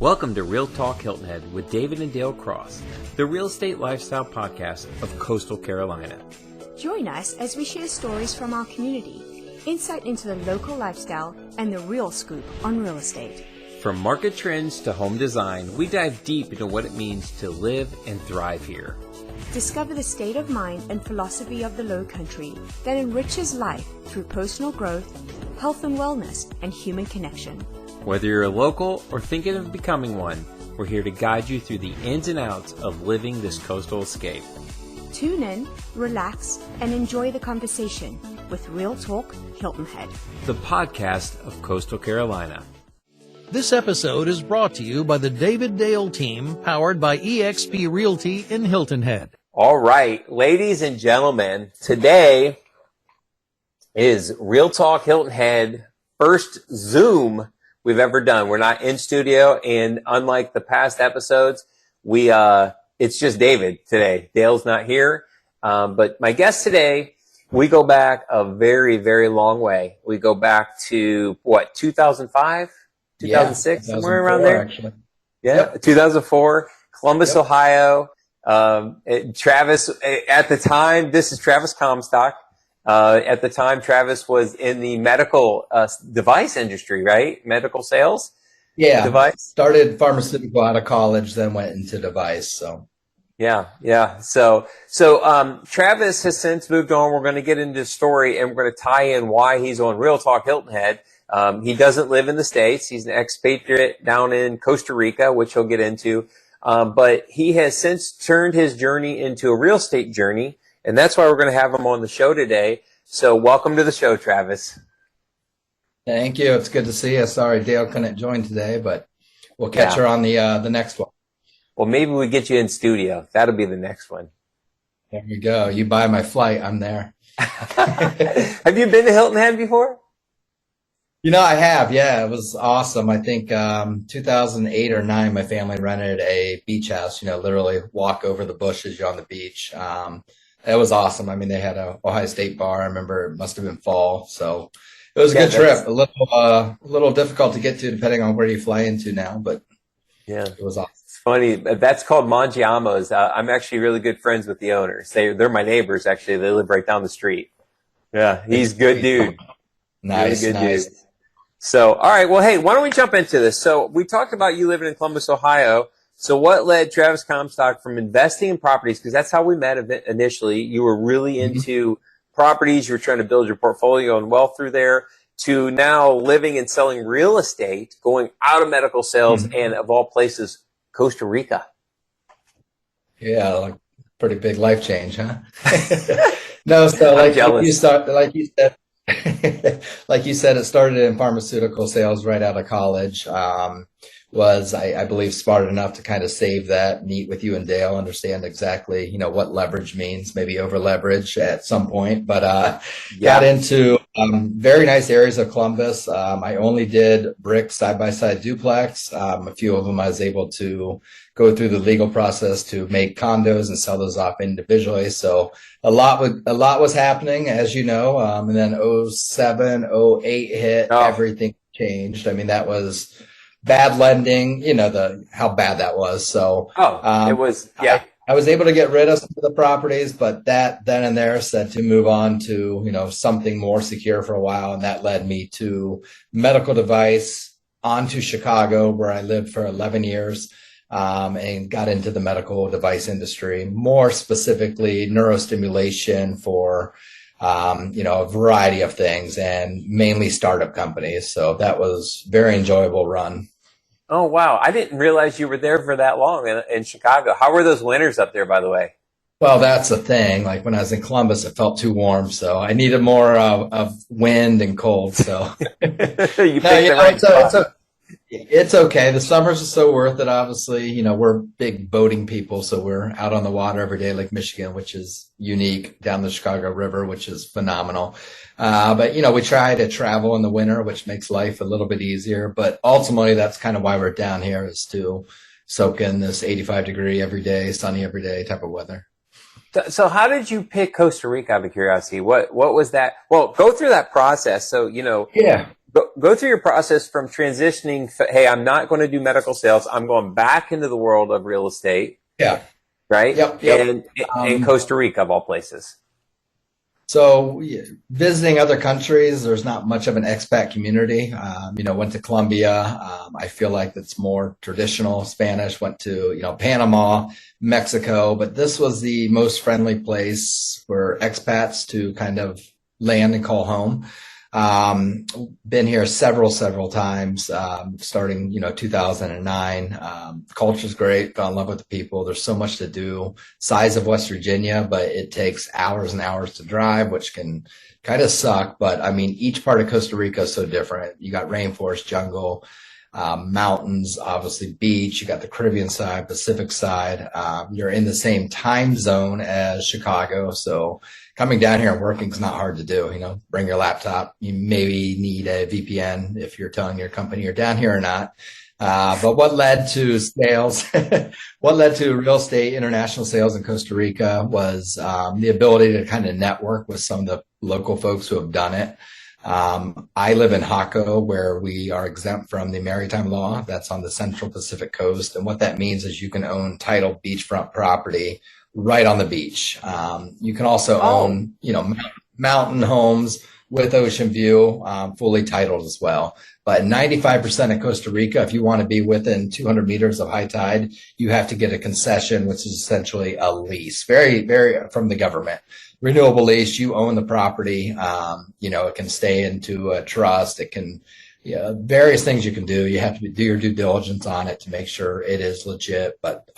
Welcome to Real Talk Hilton Head with David and Dale Cross, the real estate lifestyle podcast of Coastal Carolina. Join us as we share stories from our community, insight into the local lifestyle, and the real scoop on real estate. From market trends to home design, we dive deep into what it means to live and thrive here. Discover the state of mind and philosophy of the Low Country that enriches life through personal growth, health and wellness, and human connection. Whether you're a local or thinking of becoming one, we're here to guide you through the ins and outs of living this coastal escape. Tune in, relax, and enjoy the conversation with Real Talk Hilton Head, the podcast of Coastal Carolina. This episode is brought to you by the David Dale team, powered by eXp Realty in Hilton Head. All right, ladies and gentlemen, today is Real Talk Hilton Head first Zoom we've ever done. We're not in studio, and unlike the past episodes, it's just David today. Dale's not here, but my guest today, we go back a very, very long way. We go back to 2005, 2006, somewhere around there. Actually. Yeah, yep. 2004, Columbus, yep. Ohio. Travis, at the time, this is Travis Comstock. At the time, Travis was in the medical device industry, right? Medical sales? Yeah. Device? Started pharmaceutical out of college, then went into device. So. Yeah. So Travis has since moved on. We're going to get into the story, and we're going to tie in why he's on Real Talk Hilton Head. He doesn't live in the States. He's an expatriate down in Costa Rica, which he'll get into. But he has since turned his journey into a real estate journey. And that's why we're going to have him on the show today. So welcome to the show, Travis. Thank you. It's good to see you. Sorry, Dale couldn't join today, but we'll catch her on the next one. Well, maybe we get you in studio. That'll be the next one. There you go. You buy my flight, I'm there. Have you been to Hilton Head before? I have. Yeah, it was awesome. I think 2008 or 9, my family rented a beach house, literally walk over the bushes, you're on the beach. It was awesome. I mean, they had a Ohio State bar. I remember it must have been fall. So it was a good trip. A little difficult to get to depending on where you fly into now, but yeah, it was awesome. It's funny. That's called Mangiamo's. I'm actually really good friends with the owners. They're my neighbors, actually. They live right down the street. Yeah, he's a good dude. Nice, really good nice. Dude. So, all right. Well, hey, why don't we jump into this? So we talked about you living in Columbus, Ohio. So what led Travis Comstock from investing in properties, because that's how we met initially. You were really into properties. You were trying to build your portfolio and wealth through there, to now living and selling real estate, going out of medical sales, and of all places, Costa Rica. Yeah, like pretty big life change, huh? No, so like you said, it started in pharmaceutical sales right out of college. Was I believe smart enough to kind of save that, meet with you and Dale, understand exactly, what leverage means, maybe over leverage at some point, but got into very nice areas of Columbus. I only did brick side-by-side duplex. A few of them I was able to go through the legal process to make condos and sell those off individually. So a lot was happening, as you know, and then 07, 08 hit, everything changed. I mean, that was bad lending, how bad that was. So, it was, yeah. I was able to get rid of some of the properties, but that then and there said to move on to, something more secure for a while. And that led me to medical device, onto Chicago, where I lived for 11 years, and got into the medical device industry, more specifically neurostimulation for, a variety of things, and mainly startup companies. So that was a very enjoyable run. Oh, wow. I didn't realize you were there for that long in Chicago. How were those winters up there, by the way? Well, that's the thing. Like when I was in Columbus, it felt too warm. So I needed more of wind and cold. So it's okay. The summers are so worth it. Obviously, we're big boating people. So we're out on the water every day, Lake Michigan, which is unique, down the Chicago River, which is phenomenal. But we try to travel in the winter, which makes life a little bit easier. But ultimately, that's kind of why we're down here, is to soak in this 85-degree every day, sunny every day type of weather. So how did you pick Costa Rica, out of curiosity? What was that? Well, go through that process. So, Yeah. Go through your process from transitioning. Hey, I'm not going to do medical sales. I'm going back into the world of real estate. Yeah. Right. Yep. And in Costa Rica, of all places. So visiting other countries, there's not much of an expat community. Went to Colombia. I feel like it's more traditional Spanish. Went to, Panama, Mexico, but this was the most friendly place for expats to kind of land and call home. Been here several times, starting, 2009. Culture's great. Fell in love with the people. There's so much to do. Size of West Virginia, but it takes hours and hours to drive, which can kind of suck. But I mean, each part of Costa Rica is so different. You got rainforest, jungle, mountains, obviously beach. You got the Caribbean side, Pacific side. You're in the same time zone as Chicago. So coming down here and working is not hard to do. Bring your laptop. You maybe need a VPN if you're telling your company you're down here or not. But what led to sales, what led to real estate international sales in Costa Rica was the ability to kind of network with some of the local folks who have done it. I live in Jaco, where we are exempt from the maritime law. That's on the Central Pacific coast. And what that means is you can own title beachfront property right on the beach. You can also own, mountain homes with ocean view, fully titled as well. But 95% of Costa Rica, if you want to be within 200 meters of high tide, you have to get a concession, which is essentially a lease, very, very from the government. Renewable lease, you own the property. It can stay into a trust. It can, various things you can do. You have to do your due diligence on it to make sure it is legit. But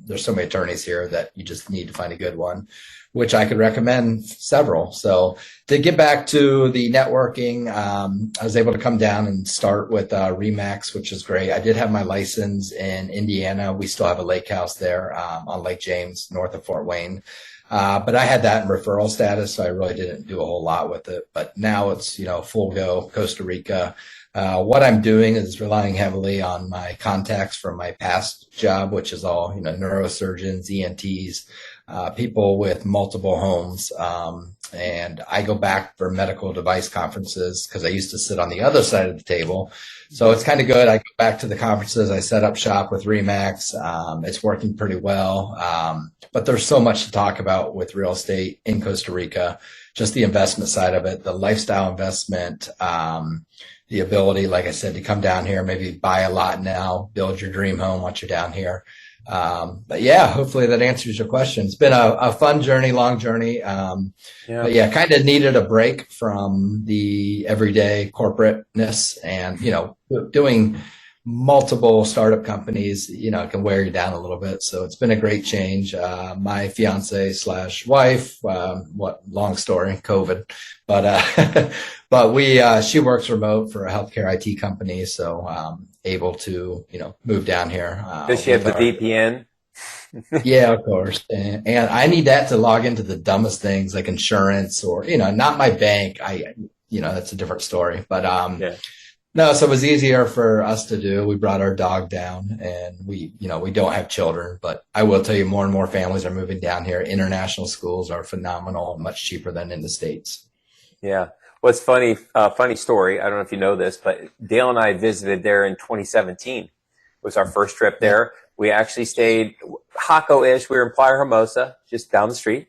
there's so many attorneys here that you just need to find a good one, which I could recommend several. So to get back to the networking, I was able to come down and start with Remax, which is great. I did have my license in Indiana. We still have a lake house there on Lake James, north of Fort Wayne. But I had that in referral status, so I really didn't do a whole lot with it. But now it's, full go Costa Rica. What I'm doing is relying heavily on my contacts from my past job, which is all, neurosurgeons, ENTs, people with multiple homes. And I go back for medical device conferences because I used to sit on the other side of the table. So it's kind of good. I go back to the conferences. I set up shop with Remax. It's working pretty well. But there's so much to talk about with real estate in Costa Rica, just the investment side of it, the lifestyle investment, the ability, like I said, to come down here, maybe buy a lot now, build your dream home once you're down here. But yeah, hopefully that answers your question. It's been a fun journey, long journey. But yeah, kind of needed a break from the everyday corporateness and, doing multiple startup companies, can wear you down a little bit. So it's been a great change. My fiance / wife, long story, COVID, but, she works remote for a healthcare IT company. So, able to, move down here. Does she have the VPN? Yeah, of course. And I need that to log into the dumbest things like insurance or, not my bank. That's a different story, but, yeah. No, so it was easier for us to do. We brought our dog down and we don't have children, but I will tell you more and more families are moving down here. International schools are phenomenal, much cheaper than in the States. Yeah. Well, it's funny story. I don't know if you know this, but Dale and I visited there in 2017. It was our first trip there. We actually stayed Jaco-ish. We were in Playa Hermosa, just down the street.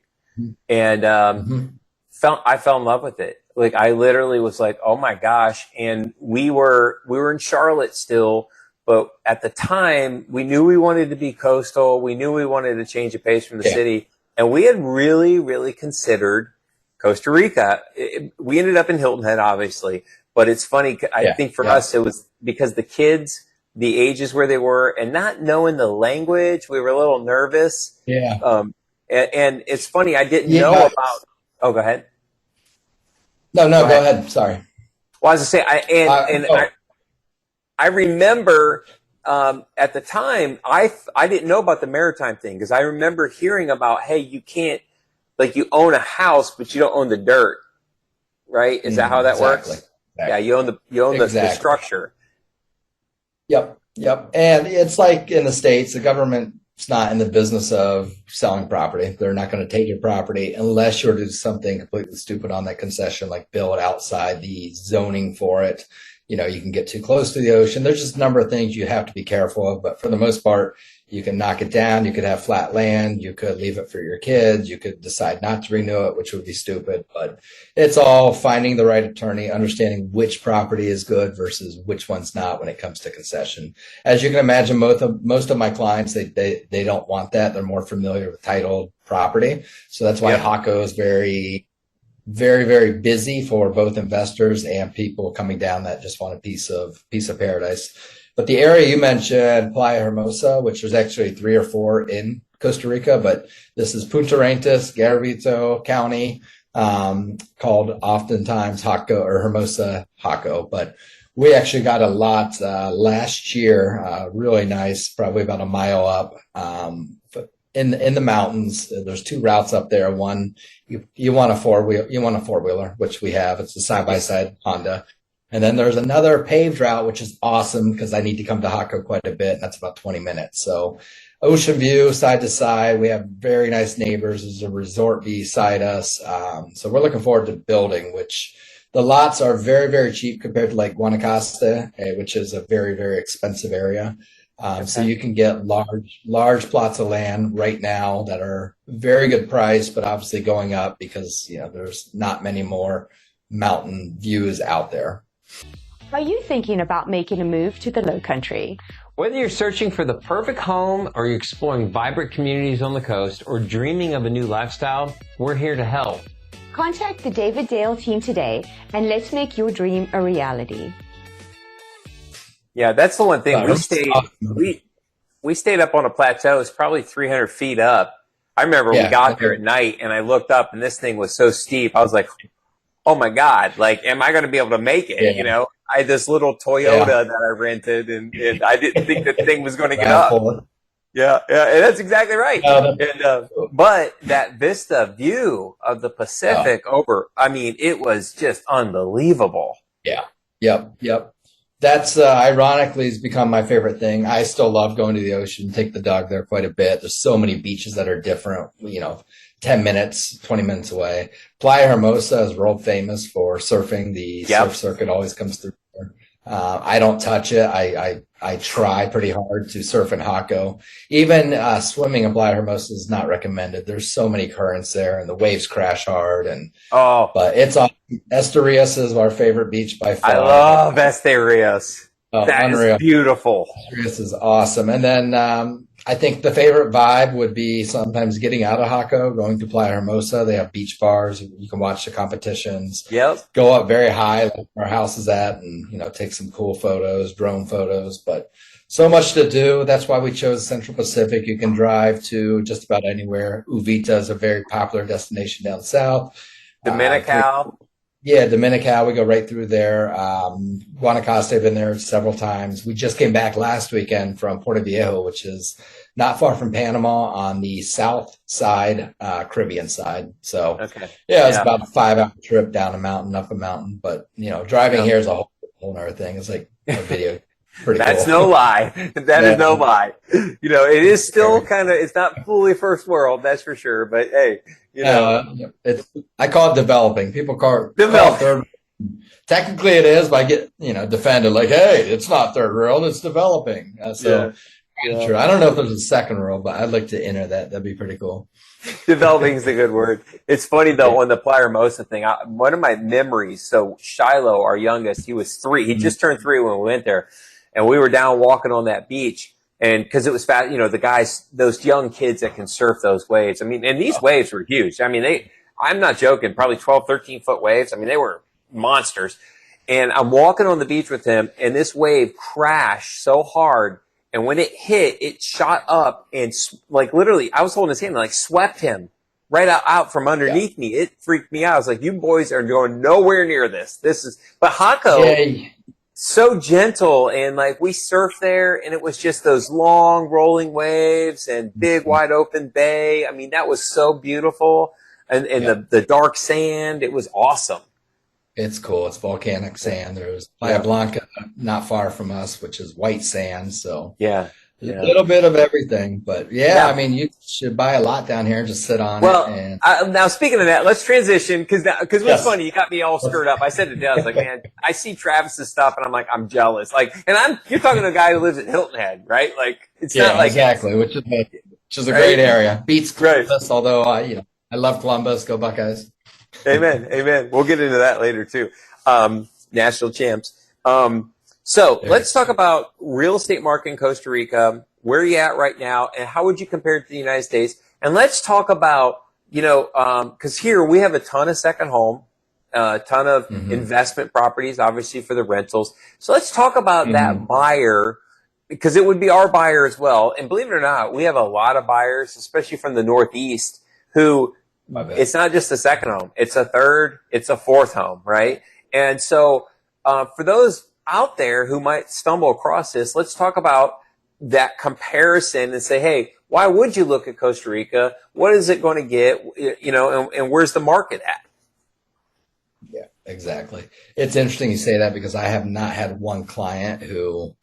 And I fell in love with it. Like I literally was like, oh my gosh. And we were in Charlotte still, but at the time we knew we wanted to be coastal. We knew we wanted to change the pace from the city. And we had really, really considered Costa Rica. We ended up in Hilton Head, obviously, but it's funny. I think for us, it was because the kids, the ages where they were and not knowing the language, we were a little nervous. Yeah. And it's funny. I didn't know about, go ahead. No, go ahead. Sorry. Well, as I say, I remember at the time I didn't know about the maritime thing because I remember hearing about, hey, you can't, like you own a house but you don't own the dirt, right? Is that how that works? Exactly. Yeah, you own the structure. Yep. And it's like in the States, the government is not in the business of selling property. They're not going to take your property unless you're to do something completely stupid on that concession, like build outside the zoning for it. You know, you can get too close to the ocean. There's just a number of things you have to be careful of. But for the most part, you can knock it down. You could have flat land. You could leave it for your kids. You could decide not to renew it, which would be stupid. But it's all finding the right attorney, understanding which property is good versus which one's not when it comes to concession. As you can imagine, most of my clients, they don't want that. They're more familiar with titled property. So that's why Haco is very, very busy for both investors and people coming down that just want a piece of paradise. But the area you mentioned, Playa Hermosa, which there's actually 3 or 4 in Costa Rica, but this is Punta Arenas, Garabito County, called oftentimes Haco or Hermosa Haco. But we actually got a lot last year, really nice, probably about a mile up. In the mountains, there's 2 routes up there. One, you want a four-wheeler, which we have. It's a side-by-side Honda. And then there's another paved route, which is awesome because I need to come to Haco quite a bit, and that's about 20 minutes. So ocean view, side to side. We have very nice neighbors. There's a resort beside us. So we're looking forward to building, which the lots are very, very cheap compared to like Guanacaste, which is a very, very expensive area. So you can get large plots of land right now that are very good price, but obviously going up because, you know, there's not many more mountain views out there. Are you thinking about making a move to the Low Country? Whether you're searching for the perfect home or you're exploring vibrant communities on the coast or dreaming of a new lifestyle, we're here to help. Contact the David Dale team today and let's make your dream a reality. Yeah, that's the one thing. We stayed up on a plateau. It's probably 300 feet up. I remember we got there at night and I looked up and this thing was so steep. I was like, oh my God, like, am I going to be able to make it? Yeah. You know, I had this little Toyota that I rented and I didn't think the thing was going to get up. Yeah, and that's exactly right. But that vista view of the Pacific over, I mean, it was just unbelievable. Yeah. Yep. That's ironically has become my favorite thing. I still love going to the ocean, take the dog there quite a bit. There's so many beaches that are different, you know, 10 minutes, 20 minutes away. Playa Hermosa is world famous for surfing. The surf circuit always comes through there. I don't touch it. I try pretty hard to surf in Haco. Even swimming in Playa Hermosa is not recommended. There's so many currents there, and the waves crash hard. But it's awesome. Esterias is our favorite beach by far. I love Esterias. That unreal. Is beautiful. Esterias is awesome. And then I think the favorite vibe would be sometimes getting out of Haco, going to Playa Hermosa. They have beach bars. You can watch the competitions. Yep. Go up very high, like our house is at, and, you know, take some cool photos, drone photos. But so much to do. That's why we chose Central Pacific. You can drive to just about anywhere. Uvita is a very popular destination down south. Dominical. Dominical. We go right through there. Guanacaste, I've been there several times. We just came back last weekend from Puerto Viejo, which is not far from Panama on the south side, Caribbean side. So, it's about a 5-hour trip down a mountain, up a mountain. But, you know, driving here is a whole other thing. It's like a video. Pretty That's cool. no lie. That is no lie. You know, it is still kind of, it's not fully first world, that's for sure. But hey, you know. I call it developing. People call it third. Technically it is, but I get, you know, defended like, hey, it's not third world, it's developing. True. I don't know if there's a second world, but I'd like to enter that. That'd be pretty cool. Developing is a good word. It's funny though, on the Playa Hermosa thing, one of my memories, so Shiloh, our youngest, he was 3. He just turned 3 when we went there. And we were down walking on that beach, and because it was fast, you know, the guys, those young kids that can surf those waves. I mean, and these waves were huge. I mean, I'm not joking, probably 12, 13 foot waves. I mean, they were monsters. And I'm walking on the beach with him, and this wave crashed so hard. And when it hit, it shot up and like literally, I was holding his hand and like swept him right out from underneath me. It freaked me out. I was like, you boys are going nowhere near this. But Haco. So gentle, and like we surfed there, and it was just those long rolling waves and big wide open bay. I mean, that was so beautiful, and the dark sand. It was awesome. It's cool. It's volcanic sand. There's Playa Blanca not far from us, which is white sand. So A little bit of everything, but yeah, I mean, you should buy a lot down here and just sit on it. And now speaking of that, let's transition because what's yes. funny, you got me all stirred up. I said to Dad, I was like, man, I see Travis's stuff and I'm like, I'm jealous. Like, and you're talking to a guy who lives at Hilton Head, right? Like, it's not like exactly, which is a great area. Beats Columbus, although I love Columbus. Go Buckeyes! Amen, amen. We'll get into that later too. National champs. So let's talk about real estate market in Costa Rica. Where are you at right now, and how would you compare it to the United States? And let's talk about, because here we have a ton of second home, a ton of investment properties, obviously for the rentals. So let's talk about that buyer, because it would be our buyer as well. And believe it or not, we have a lot of buyers, especially from the Northeast, who it's not just a second home. It's a third, it's a fourth home, right? And so for those out there who might stumble across this, let's talk about that comparison and say, hey, why would you look at Costa Rica? What is it going to get? And where's the market at? Yeah, exactly. It's interesting you say that because I have not had one client who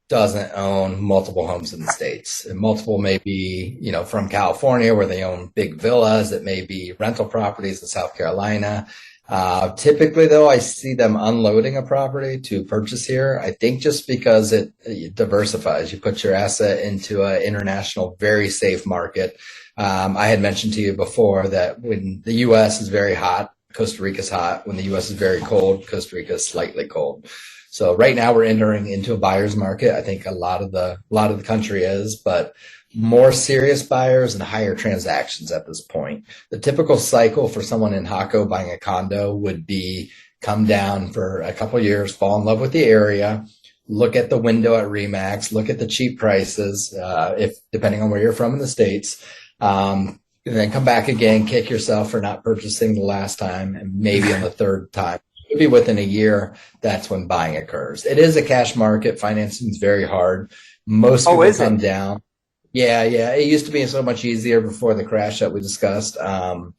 doesn't own multiple homes in the States. And multiple may be, from California where they own big villas. It may be rental properties in South Carolina. Typically though, I see them unloading a property to purchase here. I think just because it diversifies, you put your asset into an international, very safe market. I had mentioned to you before that when the U.S. is very hot, Costa Rica's hot. When the U.S. is very cold, Costa Rica is slightly cold. So right now we're entering into a buyer's market. I think a lot of the country is, but more serious buyers and higher transactions at this point. The typical cycle for someone in Jaco buying a condo would be come down for a couple of years, fall in love with the area, look at the window at Remax, look at the cheap prices, if depending on where you're from in the States, and then come back again, kick yourself for not purchasing the last time, and maybe on the third time. Maybe within a year, that's when buying occurs. It is a cash market. Financing is very hard. Most people come down. Yeah. It used to be so much easier before the crash that we discussed. And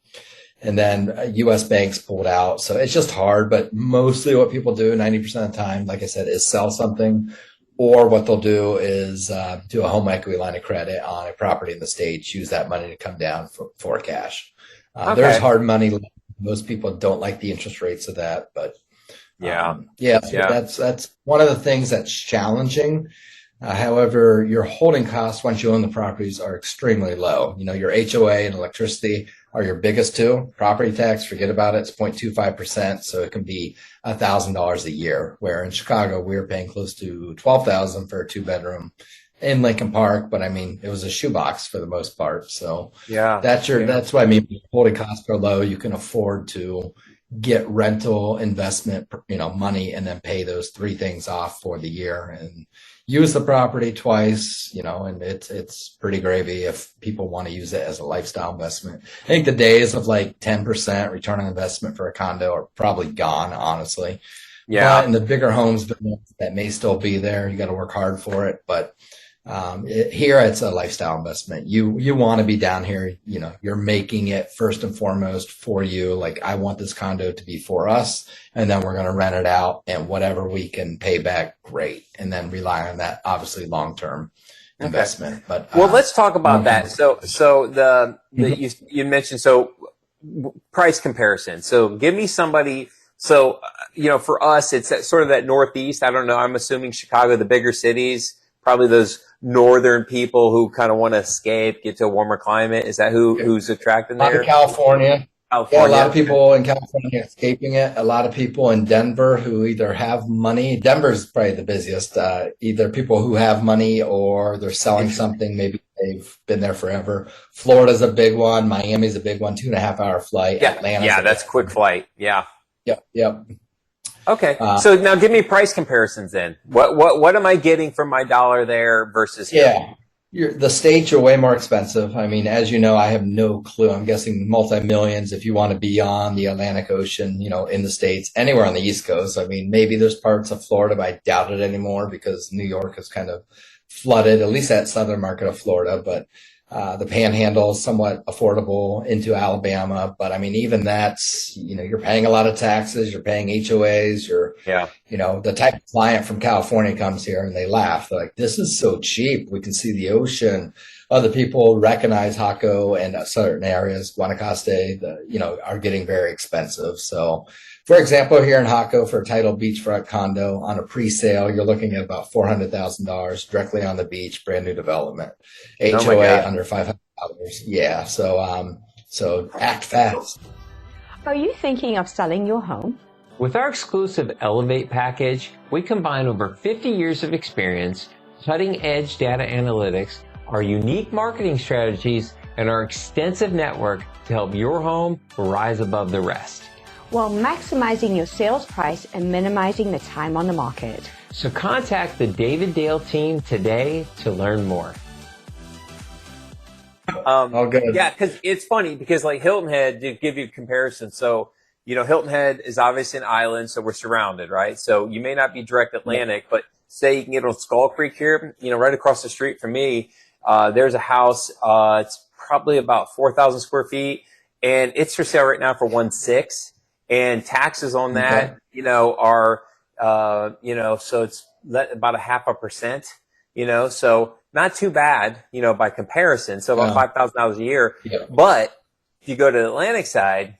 then U.S. banks pulled out. So it's just hard. But mostly what people do 90% of the time, like I said, is sell something. Or what they'll do is do a home equity line of credit on a property in the States, use that money to come down for cash. There's hard money. Most people don't like the interest rates of that. But that's one of the things that's challenging. However, your holding costs once you own the properties are extremely low. Your HOA and electricity are your biggest two. Property tax, forget about it. It's 0.25%. So it can be $1,000 a year, where in Chicago, we were paying close to $12,000 for a 2-bedroom in Lincoln Park. But I mean, it was a shoebox for the most part. So that's what I mean. Holding costs are low. You can afford to get rental investment, money, and then pay those 3 things off for the year and use the property twice, and it's pretty gravy if people want to use it as a lifestyle investment. I think the days of like 10% return on investment for a condo are probably gone, honestly. Yeah. But in the bigger homes that may still be there, you got to work hard for it. But here it's a lifestyle investment. You want to be down here, you're making it first and foremost for you. Like, I want this condo to be for us, and then we're going to rent it out, and whatever we can pay back, great. And then rely on that, obviously, long-term investment. But let's talk about that. So you mentioned, price comparison. So give me somebody. So, for us, it's sort of that Northeast. I don't know. I'm assuming Chicago, the bigger cities, probably those northern people who kind of want to escape, get to a warmer climate. Is that who's attracting there? California. Yeah, a lot of people in California escaping it. A lot of people in Denver who either have money. Denver's probably the busiest. Either people who have money or they're selling something. Maybe they've been there forever. Florida's a big one. Miami's a big one. 2.5-hour flight. Yeah, Atlanta's that's quick flight. Yeah. Yep. Okay, so now give me price comparisons then. What am I getting for my dollar there versus here? The States are way more expensive. I mean, as you know, I have no clue. I'm guessing multi-millions if you want to be on the Atlantic Ocean, in the States, anywhere on the East Coast. I mean, maybe there's parts of Florida, but I doubt it anymore because New York has kind of flooded, at least that southern market of Florida. But The Panhandle is somewhat affordable into Alabama, but I mean, even that's, you're paying a lot of taxes, you're paying HOAs, Yeah. the type of client from California comes here and they laugh. They're like, this is so cheap. We can see the ocean. Other people recognize Jaco and certain areas, Guanacaste, are getting very expensive. So, for example, here in Jaco for a title beachfront condo on a pre-sale, you're looking at about $400,000 directly on the beach, brand new development. Oh my HOA God. under $500. Yeah. So act fast. Are you thinking of selling your home? With our exclusive Elevate package, we combine over 50 years of experience, cutting-edge data analytics, our unique marketing strategies, and our extensive network to help your home rise above the rest. While maximizing your sales price and minimizing the time on the market. So contact the David Dale team today to learn more. All good. Yeah, because it's funny because like Hilton Head, to give you a comparison. So, Hilton Head is obviously an island, so we're surrounded, right? So you may not be direct Atlantic, but say you can get on Skull Creek here, right across the street from me, there's a house, it's probably about 4,000 square feet, and it's for sale right now for 1.6, and taxes on that, are, so it's about 0.5%, so not too bad, by comparison. So about $5,000 a year. Yeah. But if you go to the Atlantic side,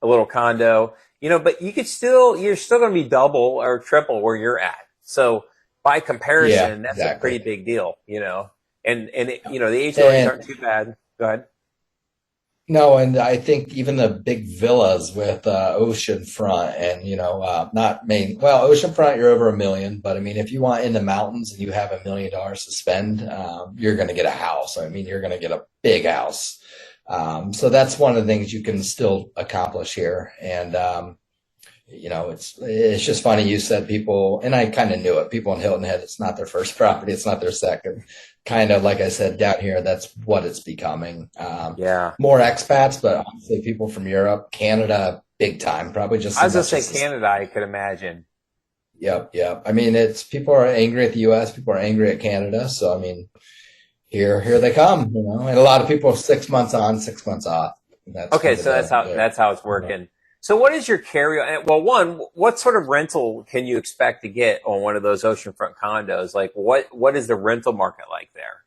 a little condo, but you're still going to be double or triple where you're at. So by comparison, that's a pretty big deal, and the HOAs aren't too bad. Go ahead. No, and I think even the big villas with oceanfront and oceanfront, you're over $1 million. But I mean, if you want in the mountains and you have $1 million to spend, you're going to get a house. I mean, you're going to get a big house. So that's one of the things you can still accomplish here. And it's just funny. You said people, and I kind of knew it. People in Hilton Head, it's not their first property, it's not their second. Kind of like I said, down here, that's what it's becoming. More expats, but honestly, people from Europe, Canada, big time. Probably just. I was going to say Canada. I could imagine. Yep. I mean, people are angry at the U.S. People are angry at Canada. So I mean, here they come. And a lot of people 6 months on, 6 months off. Okay, so that's how it's working. So what is your carry? Well, one, what sort of rental can you expect to get on one of those oceanfront condos? Like what is the rental market like there?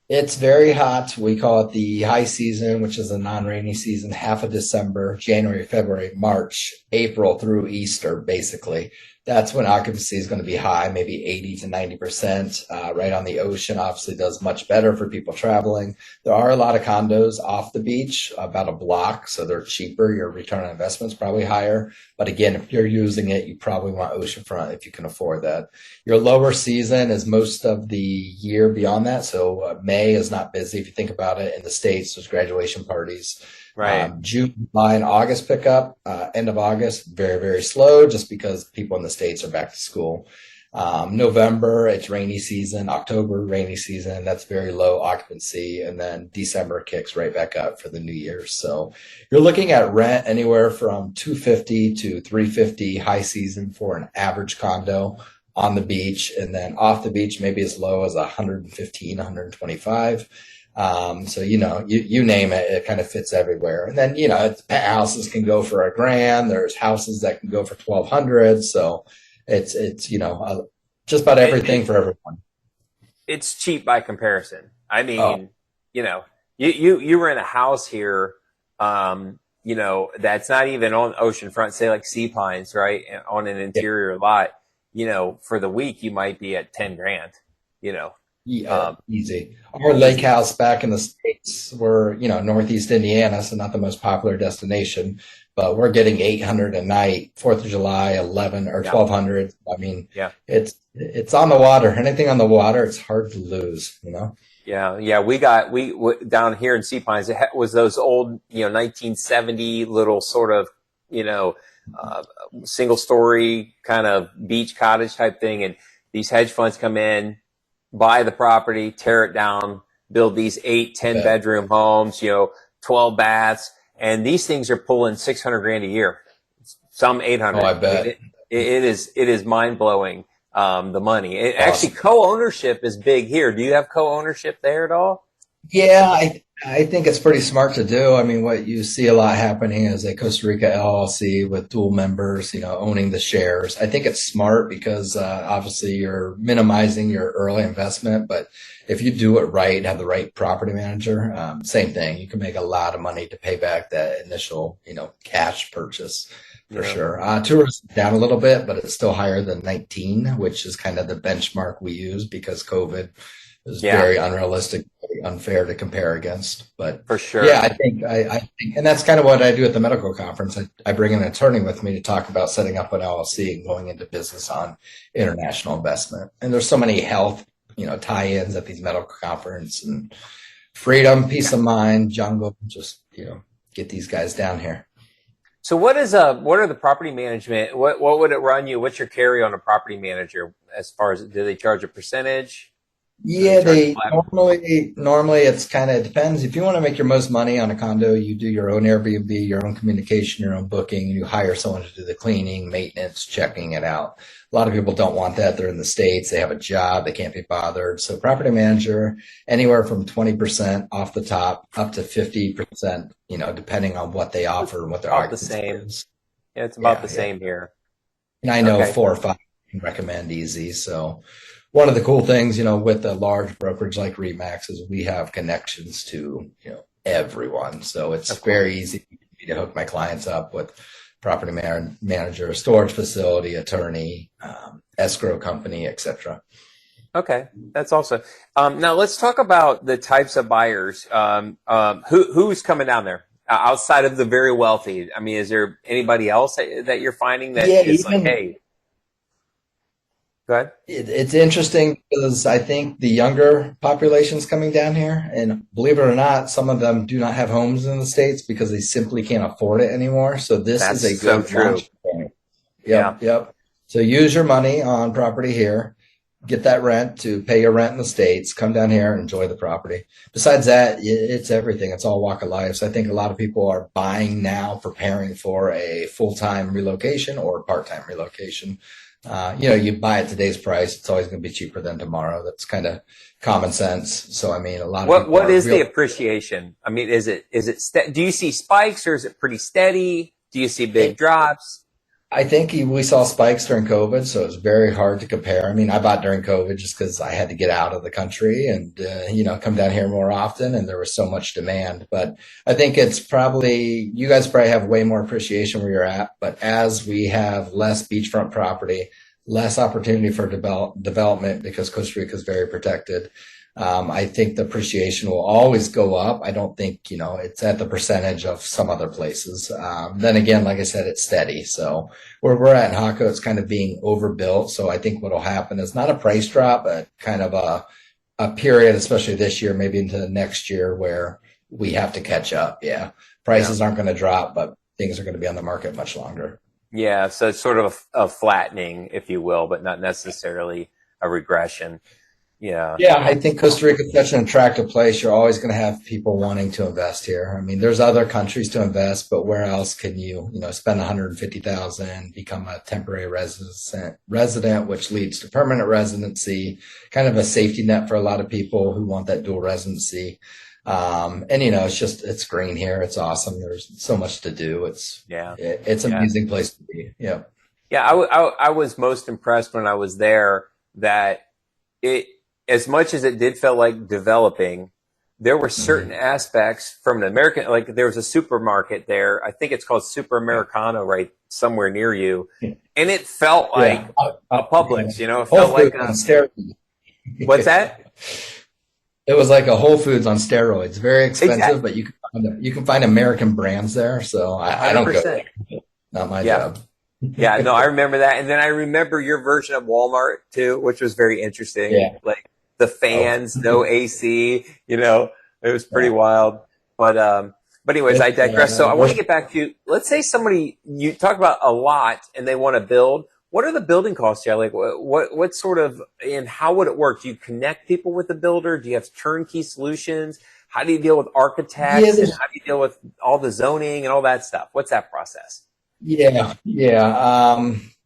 It's very hot. We call it the high season, which is a non-rainy season, half of December, January, February, March, April through Easter, basically. That's when occupancy is going to be high, maybe 80 to 90%. Right on the ocean, obviously does much better for people traveling. There are a lot of condos off the beach, about a block, so they're cheaper. Your return on investment is probably higher. But again, if you're using it, you probably want oceanfront if you can afford that. Your lower season is most of the year beyond that. So May is not busy if you think about it. In the States, there's graduation parties. Right. June, July, and August pick up. End of August, very, very slow just because people in the States are back to school. November, it's rainy season. October, rainy season. That's very low occupancy. And then December kicks right back up for the New Year. So you're looking at rent anywhere from $250 to $350 high season for an average condo on the beach. And then off the beach, maybe as low as $115, $125. So, you name it, it kind of fits everywhere. And then, houses can go for $1,000. There's houses that can go for $1,200. So it's just about everything for everyone. It's cheap by comparison. I mean, you were in a house here, that's not even on oceanfront, say like Sea Pines, right? On an interior lot, for the week, you might be at $10,000, Yeah, easy. Our lake house back in the States, we're, Northeast Indiana, so not the most popular destination, but we're getting $800 a night, 4th of July, 11 or 1,200. I mean, it's on the water. Anything on the water, it's hard to lose, Yeah. We down here in Sea Pines, it was those old, 1970 little sort of, single story kind of beach cottage type thing. And these hedge funds come in, buy the property, tear it down, build these 8-10 bedroom homes, 12 baths. And these things are pulling $600,000 a year, some 800. Oh, I bet. It is mind blowing. The money. Actually, co-ownership is big here. Do you have co-ownership there at all? Yeah, I think it's pretty smart to do. I mean, what you see a lot happening is a Costa Rica LLC with dual members, owning the shares. I think it's smart because obviously you're minimizing your early investment, but if you do it right, have the right property manager, same thing. You can make a lot of money to pay back that initial, cash purchase for Yeah. sure. Tourism down a little bit, but it's still higher than 19, which is kind of the benchmark we use because COVID is Yeah, very unrealistic, very unfair to compare against. But for sure. yeah, I think, and that's kind of what I do at the medical conference. I bring an attorney with me to talk about setting up an LLC and going into business on international investment. And there's so many health, tie-ins at these medical conference and freedom, peace of mind, jungle, just, get these guys down here. So what are the property management? What would it run you? What's your carry on a property manager as far as do they charge a percentage? Do they Yeah, charge a they flat? normally it's kind of depends. If you want to make your most money on a condo, you do your own Airbnb, your own communication, your own booking. You hire someone to do the cleaning, maintenance, checking it out. A lot of people don't want that. They're in the States, they have a job, they can't be bothered. So property manager, anywhere from 20% off the top up to 50%, depending on what they offer and what their About the occupancy same. is. Yeah, it's about Yeah, the yeah. same here. And I know Okay. 4 or 5 I can recommend easy. So one of the cool things, with a large brokerage like Remax is we have connections to, everyone. So it's Of course. very easy for me to hook my clients up with property manager, storage facility, attorney, escrow company, etc. Okay, that's also. Now let's talk about the types of buyers. Who's coming down there outside of the very wealthy? I mean, is there anybody else that you're finding that Yeah, is like, even hey, go ahead. it's interesting because I think the younger population's coming down here, and believe it or not, some of them do not have homes in the States because they simply can't afford it anymore. So this is That's a so good true. launch point. Yeah. Yep, yep. So use your money on property here, get that rent to pay your rent in the States, come down here and enjoy the property. Besides that, it's everything. It's all walk of life. So I think a lot of people are buying now, preparing for a full-time relocation or part-time relocation. You buy at today's price, it's always going to be cheaper than tomorrow. That's kind of common sense. So, I mean, a lot of people What are is the real. appreciation? I mean, do you see spikes or is it pretty steady? Do you see big drops? I think we saw spikes during COVID, so it's very hard to compare. I mean, I bought during COVID just because I had to get out of the country and, come down here more often, and there was so much demand. But I think it's probably, you guys probably have way more appreciation where you're at. But as we have less beachfront property, less opportunity for development because Costa Rica is very protected. I think the appreciation will always go up. I don't think, it's at the percentage of some other places. Then again, like I said, it's steady. So where we're at in Hako, it's kind of being overbuilt. So I think what'll happen is not a price drop, but kind of a period, especially this year, maybe into the next year where we have to catch up. Yeah. Yeah. Prices aren't going to drop, but things are going to be on the market much longer. Yeah. So it's sort of a flattening, if you will, but not necessarily a regression. Yeah. Yeah, I think Costa Rica is such an attractive place. You're always going to have people wanting to invest here. I mean, there's other countries to invest, but where else can you, spend 150,000, become a temporary resident, which leads to permanent residency, kind of a safety net for a lot of people who want that dual residency. And it's green here. It's awesome. There's so much to do. Yeah. It's an Yeah. amazing place to be. Yeah. Yeah. I was most impressed when I was there that it, as much as it did feel like developing, there were certain aspects from an American, like there was a supermarket there. I think it's called Super Americano right somewhere near you. And it felt like Yeah. a Publix, it Whole felt like Foods on steroids. what's that? It was like a Whole Foods on steroids. Very expensive, Exactly. but you can find American brands there. So I don't go 100%. there. Not my Yeah. job. Yeah, no, I remember that. And then I remember your version of Walmart too, which was very interesting. Yeah. Like the fans, no AC, it was pretty wild. But anyways, I digress. So I want to get back to, let's say somebody, you talk about a lot and they want to build. What are the building costs here? Like what sort of, and how would it work? Do you connect people with the builder? Do you have turnkey solutions? How do you deal with architects? Yeah, And how do you deal with all the zoning and all that stuff? What's that process? yeah.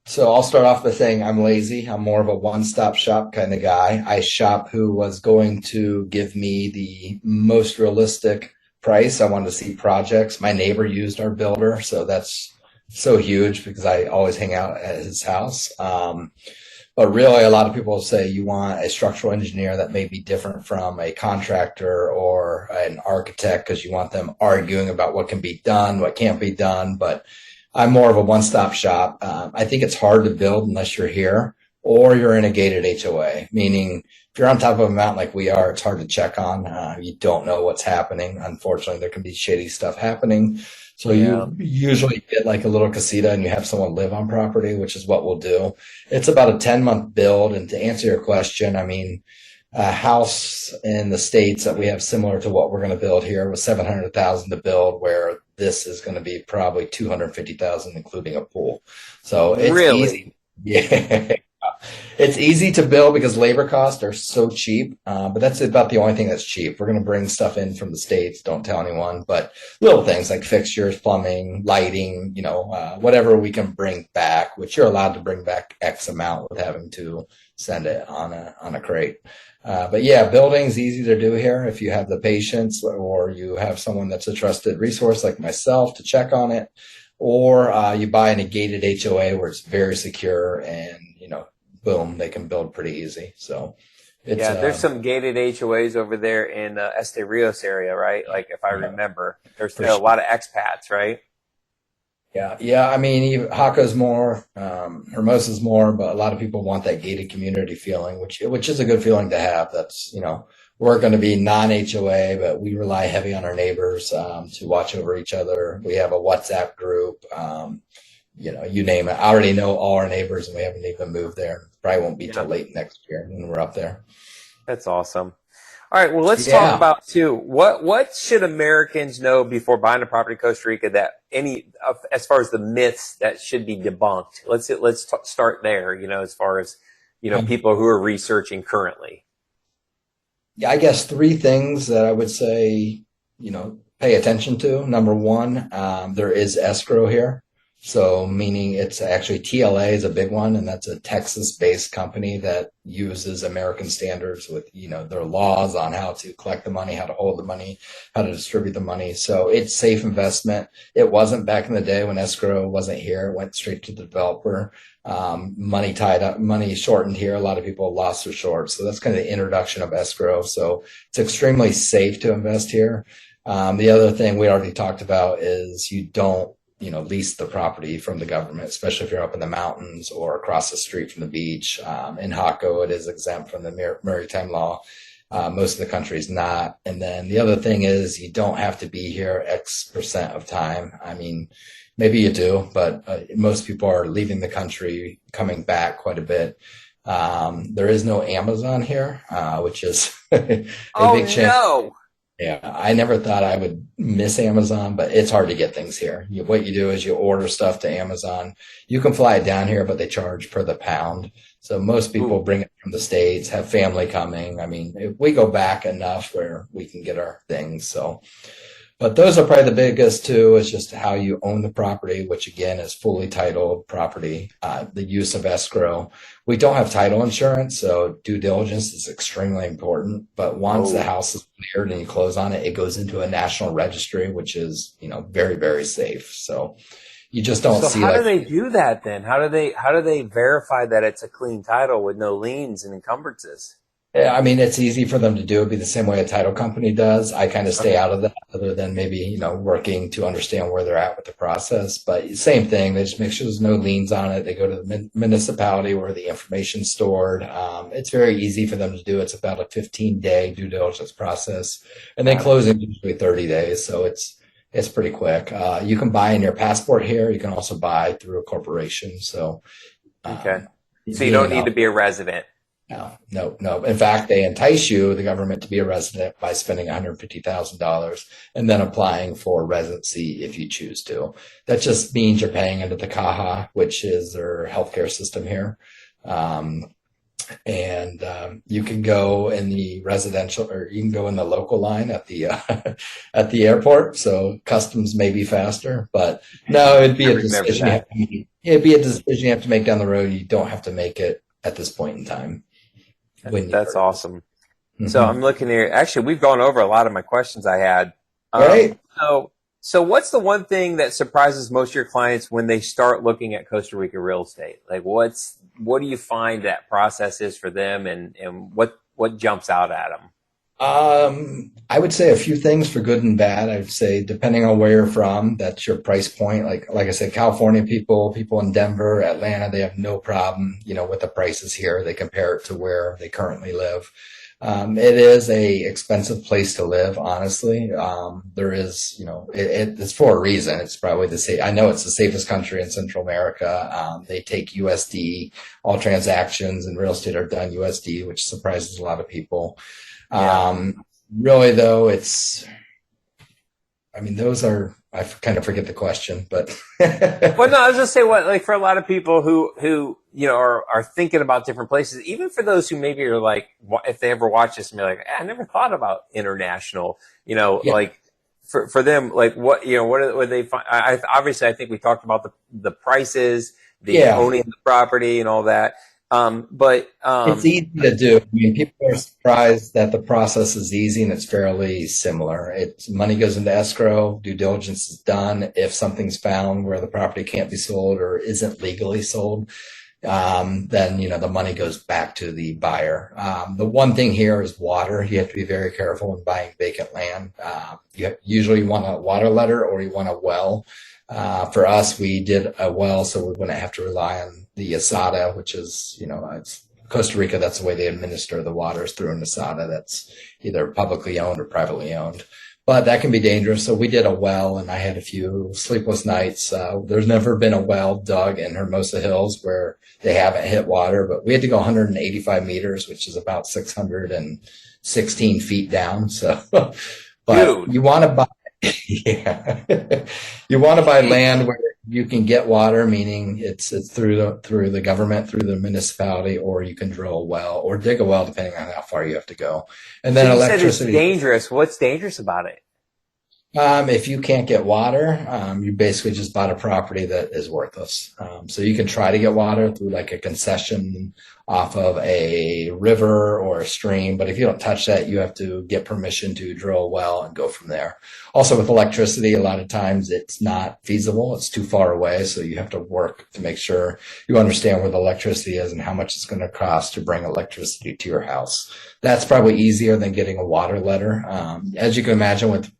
So I'll start off by saying I'm lazy. I'm more of a one-stop shop kind of guy. I shop who was going to give me the most realistic price. I wanted to see projects. My neighbor used our builder, so that's so huge because I always hang out at his house. But really, a lot of people say you want a structural engineer that may be different from a contractor or an architect because you want them arguing about what can be done, what can't be done. But I'm more of a one-stop shop. I think it's hard to build unless you're here or you're in a gated HOA, meaning if you're on top of a mountain like we are, it's hard to check on. You don't know what's happening. Unfortunately, there can be shady stuff happening. So you usually get like a little casita and you have someone live on property, which is what we'll do. It's about a 10-month build. And to answer your question, I mean, a house in the States that we have similar to what we're going to build here was 700,000 to build, where this is going to be probably 250,000, including a pool. So it's Really? easy. Yeah. It's easy to build because labor costs are so cheap, but that's about the only thing that's cheap. We're going to bring stuff in from the States. Don't tell anyone, but little things like fixtures, plumbing, lighting, whatever we can bring back, which you're allowed to bring back X amount with having to send it on a crate. But yeah, building's easy to do here if you have the patience or you have someone that's a trusted resource like myself to check on it, or you buy in a gated HOA where it's very secure and, boom, they can build pretty easy. So there's some gated HOAs over there in Este Rios area, right? Like if I remember, there's a lot of expats, right? Yeah. I mean, Haka's more, Hermosa's more, but a lot of people want that gated community feeling, which is a good feeling to have. That's, we're going to be non-HOA, but we rely heavy on our neighbors to watch over each other. We have a WhatsApp group. You name it. I already know all our neighbors and we haven't even moved there. Probably won't be till late next year when we're up there. That's awesome. All right. Well, let's talk about too. What should Americans know before buying a property in Costa Rica that as far as the myths that should be debunked? Let's start there, as far as, people who are researching currently. Yeah, I guess three things that I would say, pay attention to. Number one, there is escrow here. So meaning it's actually TLA is a big one, and that's a Texas-based company that uses American standards with, their laws on how to collect the money, how to hold the money, how to distribute the money. So it's safe investment. It wasn't back in the day when escrow wasn't here. It went straight to the developer. Money tied up, money shortened here. A lot of people lost their shorts. So that's kind of the introduction of escrow. So it's extremely safe to invest here. The other thing we already talked about is you don't lease the property from the government, especially if you're up in the mountains or across the street from the beach. In Hako, it is exempt from the maritime law. Most of the country is not. And then the other thing is you don't have to be here X% of time. I mean, maybe you do, but most people are leaving the country, coming back quite a bit. There is no Amazon here, which is a big change. No. Yeah, I never thought I would miss Amazon, but it's hard to get things here. What you do is you order stuff to Amazon. You can fly it down here, but they charge per the pound. So most people bring it from the States, have family coming. I mean, we go back enough where we can get our things. So, but those are probably the biggest two, is just how you own the property, which again is fully titled property, the use of escrow. We don't have title insurance, so due diligence is extremely important. But once the house is cleared and you close on it, it goes into a national registry, which is, very, very safe. So you just don't see. So how do they do that then? How do they verify that it's a clean title with no liens and encumbrances? Yeah, I mean, it's easy for them to do. It'd be the same way a title company does. I kind of stay out of that, other than maybe, working to understand where they're at with the process. But same thing. They just make sure there's no liens on it. They go to the municipality where the information's stored. It's very easy for them to do. It's about a 15-day due diligence process. And then closing usually 30 days. So it's pretty quick. You can buy in your passport here. You can also buy through a corporation. So, so you don't need to be a resident. No. In fact, they entice you, the government, to be a resident by spending $150,000 and then applying for residency if you choose to. That just means you're paying into the Caja, which is their healthcare system here. And you can go in the residential, or you can go in the local line at the at the airport. So customs may be faster, but no, it'd be I a remember decision you have that. to make. It'd be a decision you have to make down the road. You don't have to make it at this point in time when you That's purchase. awesome. So Mhm. I'm looking here. Actually, we've gone over a lot of my questions I had. Great. So what's the one thing that surprises most of your clients when they start looking at Costa Rica real estate? Like, what do you find that process is for them, and what jumps out at them? I would say a few things for good and bad. I would say depending on where you're from, that's your price point. Like I said, California people in Denver, Atlanta, they have no problem, with the prices here. They compare it to where they currently live. It is a expensive place to live, honestly. There is, it's for a reason. It's probably I know it's the safest country in Central America. They take USD. All transactions in real estate are done USD, which surprises a lot of people. Yeah. Really though, those are, I kind of forget the question, but Well, no, I was just saying like for a lot of people who are thinking about different places, even for those who maybe are like, if they ever watch this and be like, I never thought about international, yeah, like for them, like what they find? Obviously, I think we talked about the prices, the yeah. owning the property and all that. But It's easy to do. People are surprised that the process is easy and it's fairly similar. Money goes into escrow, due diligence is done. If something's found where the property can't be sold or isn't legally sold, then the money goes back to the buyer. The one thing here is water. You have to be very careful when buying vacant land. Usually you want a water letter or you want a well. For us, we did a well, so we wouldn't have to rely on the asada, which is, it's Costa Rica. That's the way they administer the waters, through an asada that's either publicly owned or privately owned. But that can be dangerous. So we did a well, and I had a few sleepless nights. There's never been a well dug in Hermosa Hills where they haven't hit water, but we had to go 185 meters, which is about 616 feet down. So, but dude, you want to buy, yeah, you want to buy land where you can get water, meaning it's through the government, through the municipality, or you can drill a well or dig a well, depending on how far you have to go. And so then you said it's electricity. dangerous. What's dangerous about it? If you can't get water, you basically just bought a property that is worthless. So you can try to get water through like a concession off of a river or a stream, but if you don't touch that, you have to get permission to drill a well and go from there. Also with electricity, a lot of times it's not feasible. It's too far away. So you have to work to make sure you understand where the electricity is and how much it's going to cost to bring electricity to your house. That's probably easier than getting a water letter. As you can imagine with,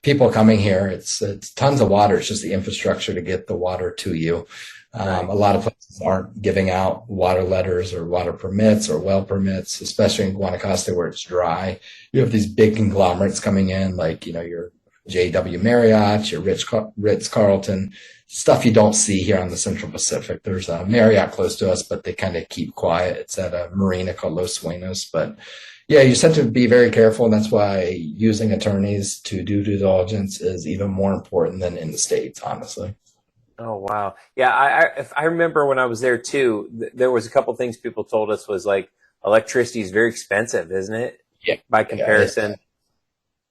people coming here, it's tons of water. It's just the infrastructure to get the water to you. Right. A lot of places aren't giving out water letters or water permits or well permits, especially in Guanacaste where it's dry. You have these big conglomerates coming in, like, your JW Marriott, your Ritz Carlton, stuff you don't see here on the Central Pacific. There's a Marriott close to us, but they kind of keep quiet. It's at a marina called Los Sueños, but yeah, you just have to be very careful, and that's why using attorneys to do due diligence is even more important than in the States, honestly. Oh wow, yeah. If I remember when I was there too, there was a couple things people told us was like electricity is very expensive, isn't it? Yeah, By yeah, comparison.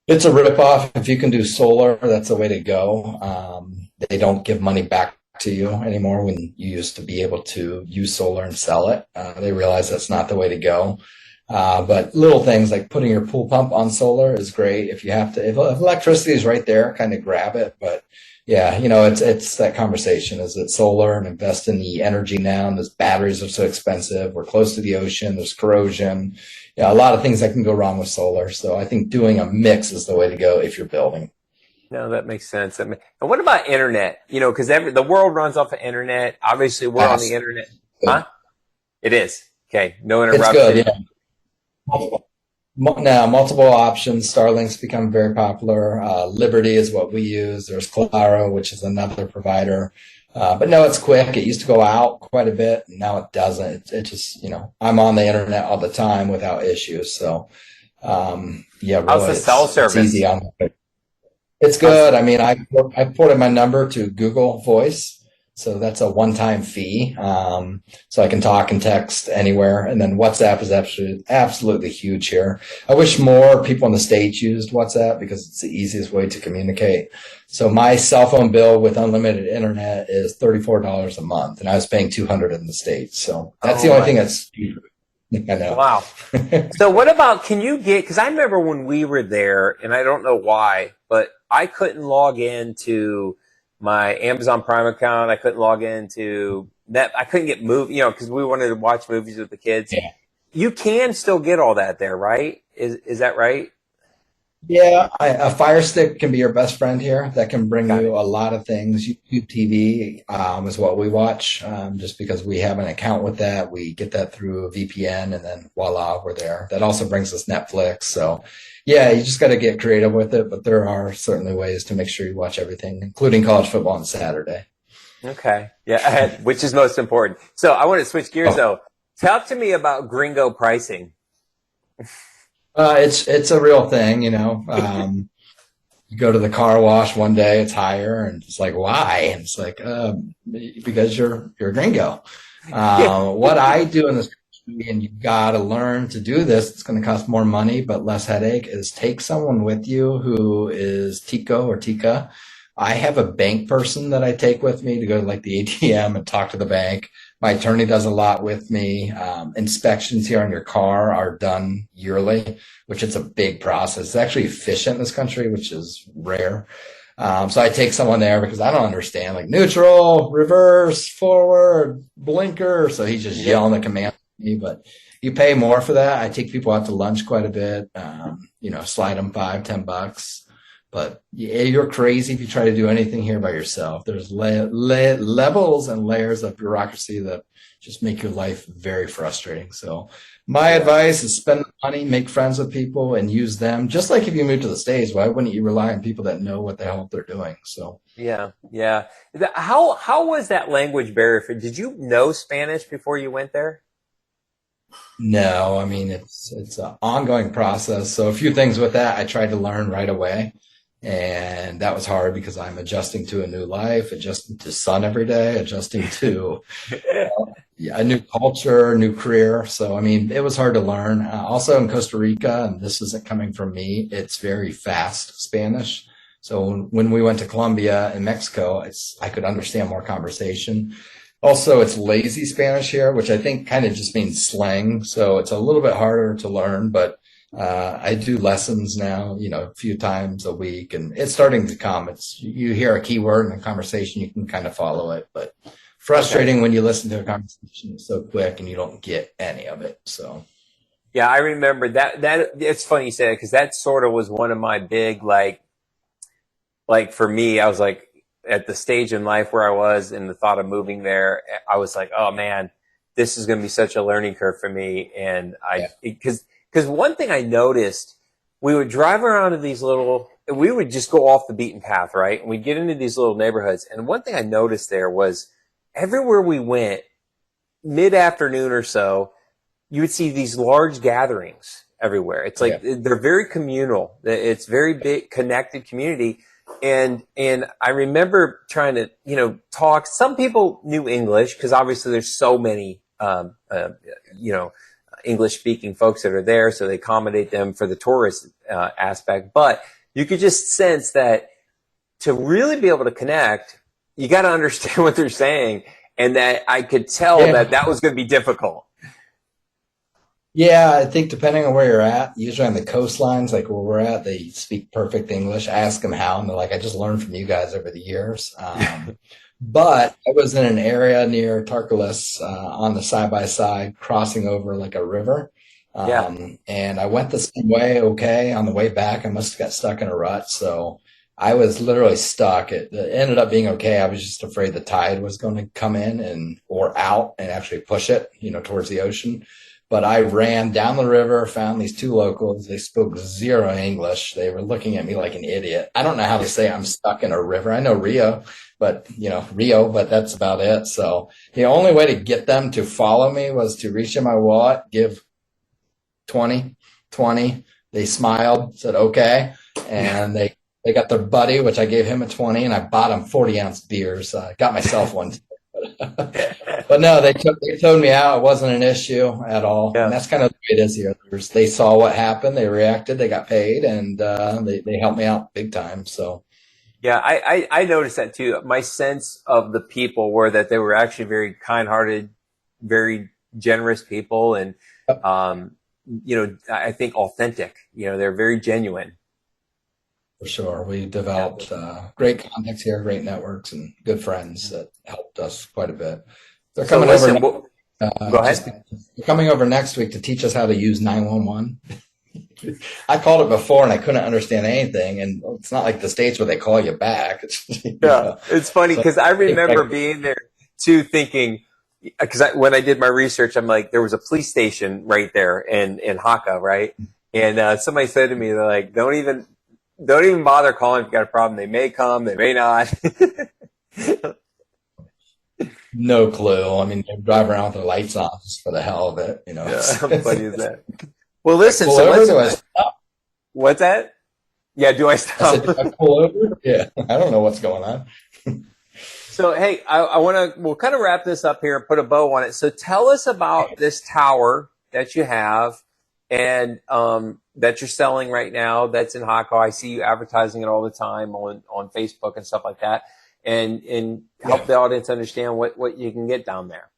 it's a ripoff. If you can do solar, that's the way to go. They don't give money back to you anymore when you used to be able to use solar and sell it. They realize that's not the way to go. But little things like putting your pool pump on solar is great. If electricity is right there, kind of grab it. But yeah, it's that conversation. Is it solar and invest in the energy now? And those batteries are so expensive. We're close to the ocean. There's corrosion. Yeah, a lot of things that can go wrong with solar. So I think doing a mix is the way to go if you're building. No, that makes sense. And what about internet? Because the world runs off of internet. Obviously, we're on the Fast. internet. Huh? It is. Okay. No It's interruption. good. Yeah. Now, multiple options. Starlink's become very popular. Liberty is what we use. There's Claro, which is another provider. But no, it's quick. It used to go out quite a bit. And now it doesn't. It just, I'm on the internet all the time without issues. So, yeah, How's really, the cell it's service? easy on. It's good. I ported my number to Google Voice. So that's a one-time fee. So I can talk and text anywhere. And then WhatsApp is absolutely huge here. I wish more people in the States used WhatsApp because it's the easiest way to communicate. So my cell phone bill with unlimited internet is $34 a month, and I was paying $200 in the States. So that's the only thing that's cheaper. I know. Wow. So what about, can you get, because I remember when we were there, and I don't know why, but I couldn't log into my Amazon Prime account. I couldn't log into that. I couldn't get because we wanted to watch movies with the kids. Yeah. You can still get all that there, right? Is that right? Yeah, a Fire Stick can be your best friend here. That can bring you a lot of things. YouTube TV is what we watch, just because we have an account with that. We get that through a VPN, and then voila, we're there. That also brings us Netflix. So, yeah, you just got to get creative with it. But there are certainly ways to make sure you watch everything, including college football on Saturday. Okay. Yeah, which is most important. So I want to switch gears, though. Talk to me about gringo pricing. It's a real thing, you know. You go to the car wash one day, it's higher, and it's like, why? And it's like, because you're a gringo. What I do in this country, and you got to learn to do this, it's going to cost more money but less headache, is take someone with you who is Tico or Tika. I have a bank person that I take with me to go to like the ATM and talk to the bank. My attorney does a lot with me. Inspections here on your car are done yearly, which is a big process. It's actually efficient in this country, which is rare. So I take someone there because I don't understand, like neutral, reverse, forward, blinker. So he's just yelling the command at me, but you pay more for that. I take people out to lunch quite a bit, slide them $5-10. But you're crazy if you try to do anything here by yourself. There's levels and layers of bureaucracy that just make your life very frustrating. So my advice is spend the money, make friends with people, and use them. Just like if you move to the States, why wouldn't you rely on people that know what the hell they're doing? So yeah. How was that language barrier? Did you know Spanish before you went there? No, I mean, it's an ongoing process. So a few things with that I tried to learn right away. And that was hard because I'm adjusting to a new life, adjusting to sun every day, adjusting to a new culture, new career. So, I mean, it was hard to learn. Also in Costa Rica, and this isn't coming from me, it's very fast Spanish. So when we went to Colombia and Mexico, I could understand more conversation. Also, it's lazy Spanish here, which I think kind of just means slang. So it's a little bit harder to learn, but I do lessons now, a few times a week, and it's starting to come. You hear a keyword in a conversation, you can kind of follow it, but frustrating when you listen to a conversation so quick and you don't get any of it. So, yeah, I remember that it's funny you say it because that sort of was one of my big, like for me, I was like at the stage in life where I was and the thought of moving there, I was like, oh man, this is going to be such a learning curve for me. And because one thing I noticed, we would drive around to we would just go off the beaten path, right? And we'd get into these little neighborhoods. And one thing I noticed there was everywhere we went, mid-afternoon or so, you would see these large gatherings everywhere. It's like they're very communal. It's very big, connected community. And I remember trying to, talk. Some people knew English because obviously there's so many, English speaking folks that are there, so they accommodate them for the tourist aspect. But you could just sense that to really be able to connect, you got to understand what they're saying, and that I could tell that was going to be difficult. Yeah, I think depending on where you're at, usually on the coastlines, like where we're at, they speak perfect English. I ask them how, and they're like, I just learned from you guys over the years. But I was in an area near Tarcolis on the side-by-side crossing over like a river. And I went the same way, okay. On the way back, I must have got stuck in a rut. So I was literally stuck. It ended up being okay. I was just afraid the tide was going to come in or out and actually push it, towards the ocean. But I ran down the river, found these two locals. They spoke zero English. They were looking at me like an idiot. I don't know how to say I'm stuck in a river. I know Rio, but that's about it. So the only way to get them to follow me was to reach in my wallet, give 20. They smiled, said, okay. And they They got their buddy, which I gave him a 20, and I bought him 40-ounce beers. Got myself one. But no, they towed me out. It wasn't an issue at all. Yeah. And that's kind of the way it is here. They saw what happened, they reacted, they got paid, and they helped me out big time. So Yeah, I noticed that too. My sense of the people were that they were actually very kind-hearted, very generous people, and I think authentic. They're very genuine. for sure, we developed great contacts here, great networks, and good friends that helped us quite a bit. They're coming over. Go ahead. They're coming over next week to teach us how to use 911. I called it before and I couldn't understand anything. And it's not like the States where they call you back. It's funny because I remember being there too, thinking, because when I did my research, I'm like, there was a police station right there in Haka, right? And somebody said to me, they're like, don't even bother calling if you got a problem. They may come, they may not. No clue. I mean, they drive around with their lights on just for the hell of it. Yeah, how funny is that? Well, listen. What's that? Yeah, do I stop? I said, do I pull over? Yeah, I don't know what's going on. So, hey, we'll kind of wrap this up here and put a bow on it. So tell us about this tower that you have and that you're selling right now that's in Hako. I see you advertising it all the time on Facebook and stuff like that. And help the audience understand what you can get down there.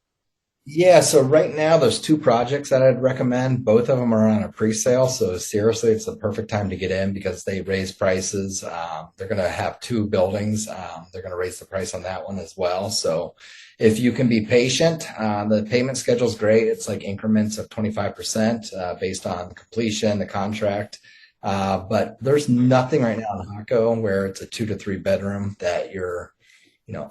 Yeah, so right now there's two projects that I'd recommend. Both of them are on a pre-sale, so seriously, it's the perfect time to get in because they raise prices. They're going to have two buildings. They're going to raise the price on that one as well. So if you can be patient, the payment schedule is great. It's like increments of 25% based on completion, the contract. But there's nothing right now in Hako where it's a 2 to 3 bedroom that you're,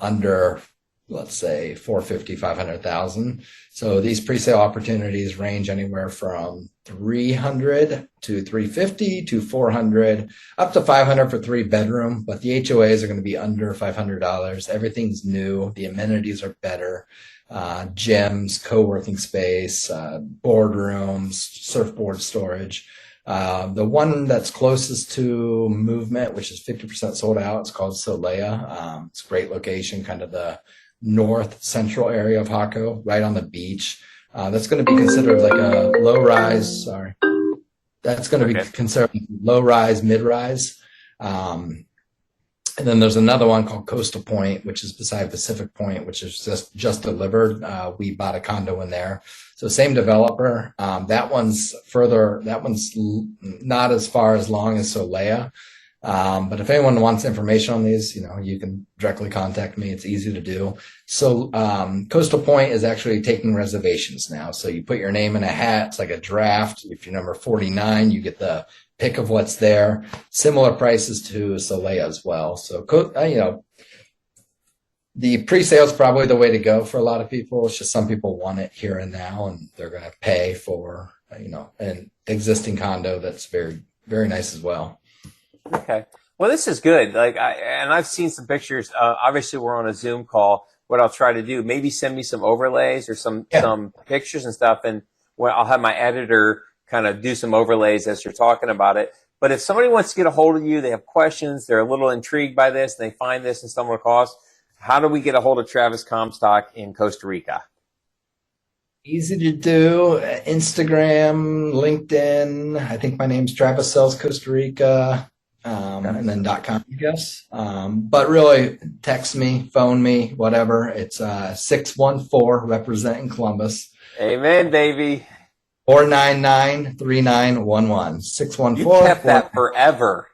under, let's say 450, 500,000. So these pre-sale opportunities range anywhere from 300 to 350 to 400, up to 500 for 3 bedroom. But the HOAs are going to be under $500. Everything's new. The amenities are better. Gyms, co-working space, boardrooms, surfboard storage. The one that's closest to Movement, which is 50% sold out, it's called Solea. It's a great location, kind of the north central area of Hako, right on the beach. That's going to be considered like a low rise. Sorry. That's going to be considered low rise, mid rise. And then there's another one called Coastal Point, which is beside Pacific Point, which is just delivered. We bought a condo in there. So same developer. That one's not as far as long as Solea. But if anyone wants information on these, you can directly contact me. It's easy to do. So Coastal Point is actually taking reservations now. So you put your name in a hat. It's like a draft. If you're number 49, you get the pick of what's there. Similar prices to Solea as well. So, the pre-sale is probably the way to go for a lot of people. It's just some people want it here and now, and they're going to pay for, an existing condo that's very, very nice as well. Okay. Well, this is good. I've seen some pictures. Obviously, we're on a Zoom call. What I'll try to do, maybe send me some overlays or some pictures and stuff, and I'll have my editor kind of do some overlays as you're talking about it. But if somebody wants to get a hold of you, they have questions, they're a little intrigued by this, and they find this and stumble across, how do we get a hold of Travis Comstock in Costa Rica? Easy to do. Instagram, LinkedIn. I think my name's Travis Sells Costa Rica, and then .com, I guess. But really, text me, phone me, whatever. It's 614 representing Columbus. Amen, baby. 499-3911. 614. You kept that forever.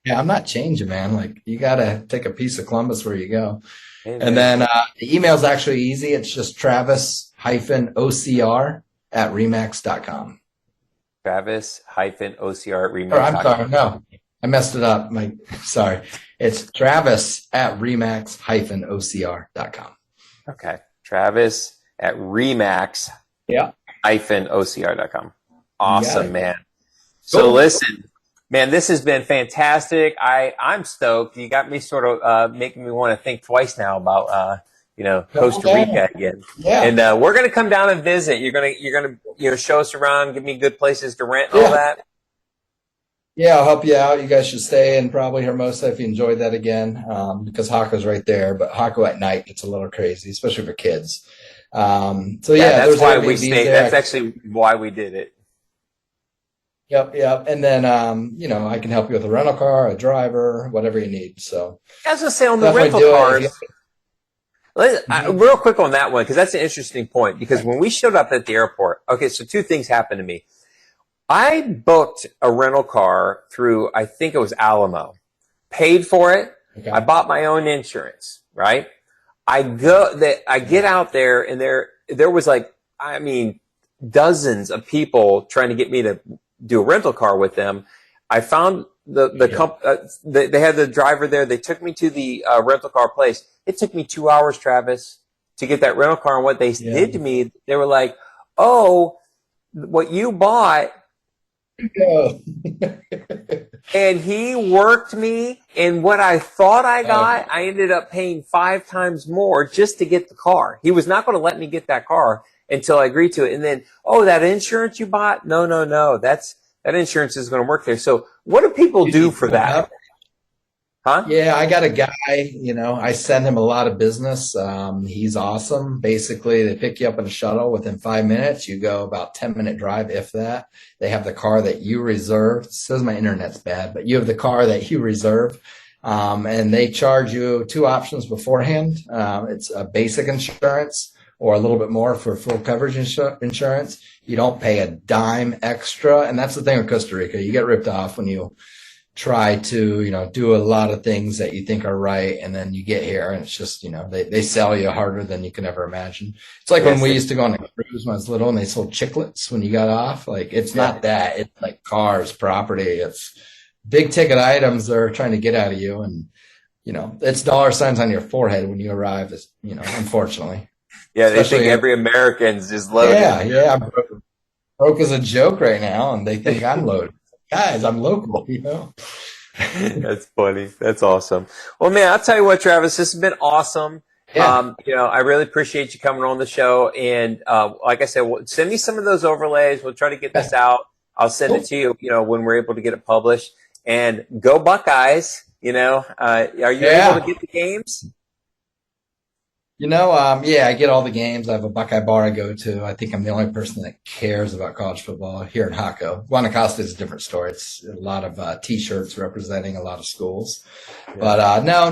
Yeah, I'm not changing, man. Like, you got to take a piece of Columbus where you go. Amen. And then the email's actually easy. It's just Travis-OCR@remax.com. Travis-OCR@remax.com. I'm sorry, no. I messed it up. Sorry. It's Travis-OCR.com. Okay. Travis-OCR.com. Awesome, man. So Cool. listen, man, this has been fantastic. I'm stoked. You got me sort of making me want to think twice now about Costa Rica again. Yeah. And we're gonna come down and visit. You're gonna show us around, give me good places to rent and all that. Yeah, I'll help you out. You guys should stay in probably Hermosa if you enjoyed that again, because Hako's right there. But Hako at night gets a little crazy, especially for kids. So Yeah, yeah, that's there's why we Airbnbs stayed. there. That's actually why we did it. Yep. And then, I can help you with a rental car, a driver, whatever you need. So I was gonna say on the definitely rental do it. If you, cars. Mhm. Real quick on that one, because that's an interesting point. Because when we showed up at the airport, okay, so two things happened to me. I booked a rental car through, I think it was Alamo, paid for it. Okay. I bought my own insurance, right? I get out there, and there was like, I mean, dozens of people trying to get me to do a rental car with them. I found they had the driver there. They took me to the rental car place. It took me 2 hours, Travis, to get that rental car. And what they did to me, they were like, "Oh, what you bought." go. And he worked me, and what I thought I got, I ended up paying 5 times more just to get the car. He was not going to let me get that car until I agreed to it. And then, that insurance you bought? No. That insurance is going to work there. So what do people do for that? Huh? Yeah, I got a guy, I send him a lot of business. He's awesome. Basically, they pick you up in a shuttle within 5 minutes. You go about 10-minute drive, if that. They have the car that you reserved. It says my internet's bad, but you have the car that you reserve. And they charge you 2 options beforehand. It's a basic insurance or a little bit more for full coverage insurance. You don't pay a dime extra. And that's the thing with Costa Rica. You get ripped off when you try to, do a lot of things that you think are right. And then you get here and it's just, they sell you harder than you can ever imagine. It's like when we used to go on a cruise when I was little and they sold chiclets when you got off. Like, it's not that. It's like cars, property. It's big ticket items they're trying to get out of you. And, it's dollar signs on your forehead when you arrive, unfortunately. Yeah, they Especially think every American's is loaded. Yeah. I'm broke as a joke right now, and they think I'm loaded. Guys, I'm local, That's funny. That's awesome. Well, man, I'll tell you what, Travis, this has been awesome. Yeah. I really appreciate you coming on the show. And like I said, send me some of those overlays. We'll try to get this out. I'll send it to you, when we're able to get it published. And go Buckeyes. Are you able to get the games? I get all the games. I have a Buckeye bar I go to. I think I'm the only person that cares about college football here in Hako. Guanacaste is a different story. It's a lot of T-shirts representing a lot of schools. Yeah. But no,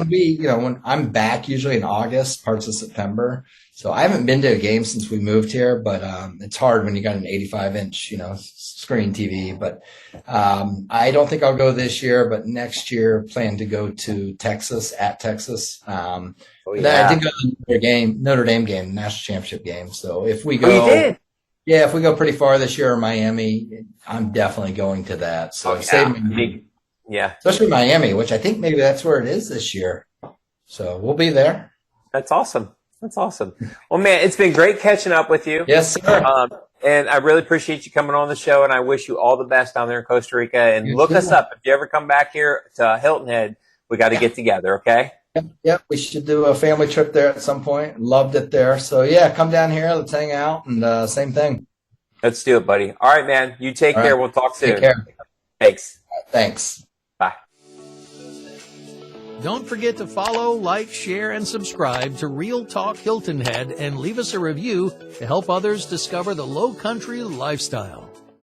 when I'm back usually in August, parts of September. So I haven't been to a game since we moved here, but it's hard when you got an 85-inch, screen TV. But I don't think I'll go this year, but next year plan to go to Texas, at Texas. I did go to the Notre Dame game, national championship game. So if we go, you did? Yeah, if we go pretty far this year in Miami, I'm definitely going to that. So especially Miami, which I think maybe that's where it is this year. So we'll be there. That's awesome. Well, man, it's been great catching up with you. Yes, sir. And I really appreciate you coming on the show, and I wish you all the best down there in Costa Rica. And look us up. If you ever come back here to Hilton Head, we got to get together, okay? Yep, we should do a family trip there at some point. Loved it there. So, come down here. Let's hang out, and same thing. Let's do it, buddy. All right, man. You take care. We'll talk soon. Take care. Thanks. Thanks. Bye. Don't forget to follow, like, share, and subscribe to Real Talk Hilton Head and leave us a review to help others discover the Low Country lifestyle.